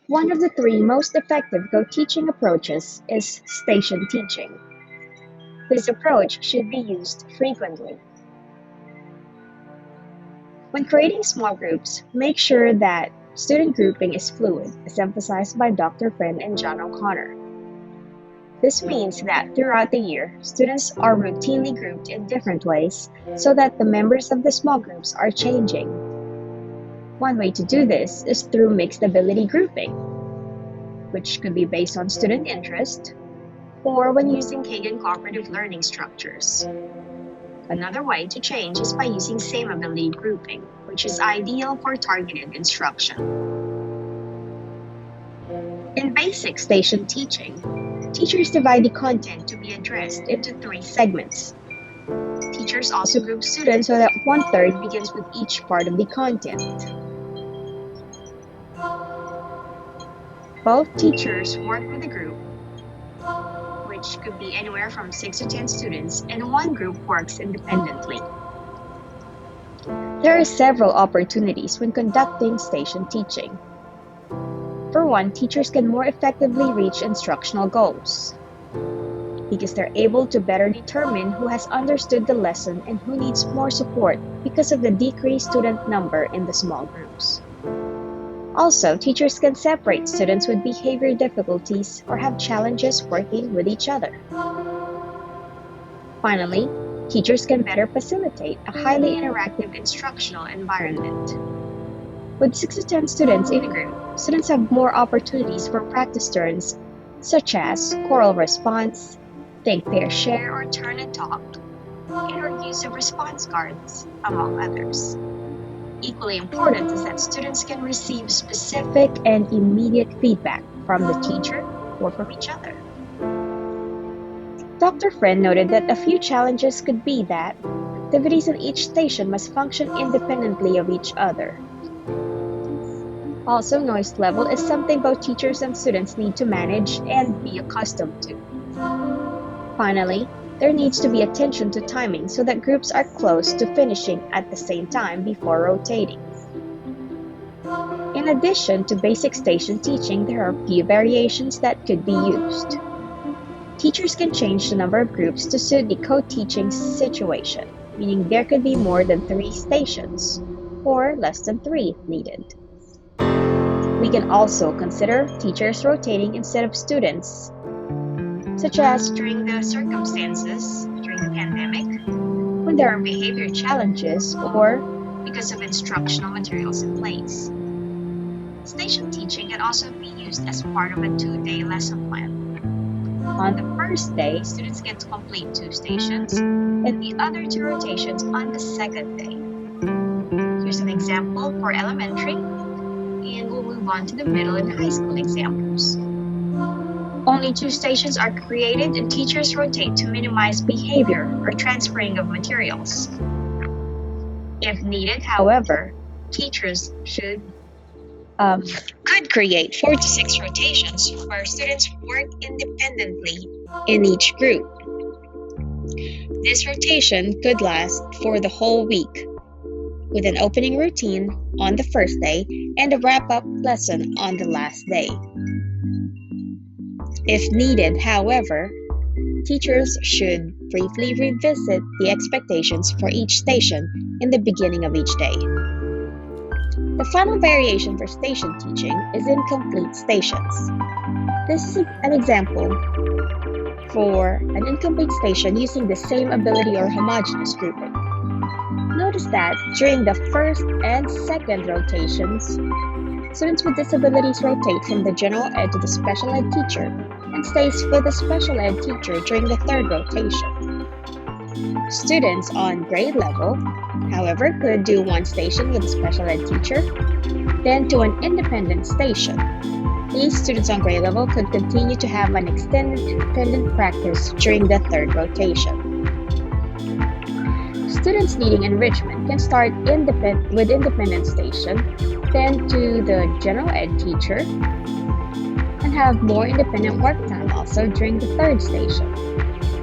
One of the three most effective co-teaching approaches is station teaching. This approach should be used frequently. When creating small groups, make sure that student grouping is fluid, as emphasized by Dr. Friend and John O'Connor. This means that throughout the year, students are routinely grouped in different ways so that the members of the small groups are changing. One way to do this is through mixed ability grouping, which could be based on student interest, or when using Kagan cooperative learning structures. Another way to change is by using same ability grouping, which is ideal for targeted instruction. In basic station teaching, teachers divide the content to be addressed into three segments. Teachers also group students so that 1/3 begins with each part of the content. Both teachers work with a group, which could be anywhere from 6 to 10 students, and one group works independently. There are several opportunities when conducting station teaching. For one, teachers can more effectively reach instructional goals because they're able to better determine who has understood the lesson and who needs more support because of the decreased student number in the small groups. Also, teachers can separate students with behavior difficulties or have challenges working with each other. Finally, teachers can better facilitate a highly interactive instructional environment. With 6 to 10 students in a group, students have more opportunities for practice turns, such as choral response, think, pair, share, or turn and talk, and use of response cards, among others. Equally important is that students can receive specific and immediate feedback from the teacher or from each other. Dr. Friend noted that a few challenges could be that activities in each station must function independently of each other. Also, noise level is something both teachers and students need to manage and be accustomed to. Finally, there needs to be attention to timing so that groups are close to finishing at the same time before rotating. In addition to basic station teaching, there are a few variations that could be used. Teachers can change the number of groups to suit the co-teaching situation, meaning there could be more than 3 stations, or less than 3 if needed. We can also consider teachers rotating instead of students, such as during the circumstances during the pandemic, when there are behavior challenges, or because of instructional materials in place. Station teaching can also be used as part of a 2-day lesson plan. On the first day, students get to complete 2 stations, and the other 2 rotations on the second day. Here's an example for elementary, and we'll move on to the middle and high school examples. Only 2 stations are created and teachers rotate to minimize behavior or transferring of materials. If needed, however, teachers could create 4 to 6 rotations where students work independently in each group. This rotation could last for the whole week, with an opening routine on the first day and a wrap-up lesson on the last day. If needed, however, teachers should briefly revisit the expectations for each station in the beginning of each day. The final variation for station teaching is incomplete stations. This is an example for an incomplete station using the same ability or homogeneous grouping. Notice that during the first and second rotations, students with disabilities rotate from the general ed to the special ed teacher and stays with the special ed teacher during the third rotation. Students on grade level, however, could do 1 station with a special ed teacher, then to an independent station. These students on grade level could continue to have an extended independent practice during the third rotation. Students needing enrichment can start with independent station, then to the general ed teacher, and have more independent work time also during the third station.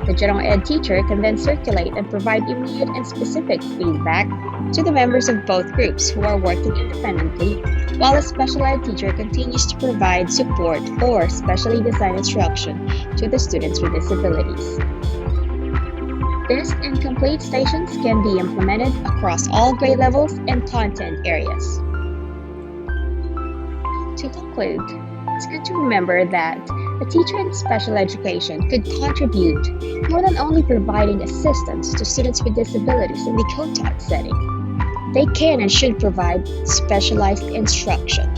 The general ed teacher can then circulate and provide immediate and specific feedback to the members of both groups who are working independently, while a special ed teacher continues to provide support or specially designed instruction to the students with disabilities. These incomplete stations can be implemented across all grade levels and content areas. To conclude, it's good to remember that a teacher in special education could contribute more than only providing assistance to students with disabilities in the co-taught setting. They can and should provide specialized instruction,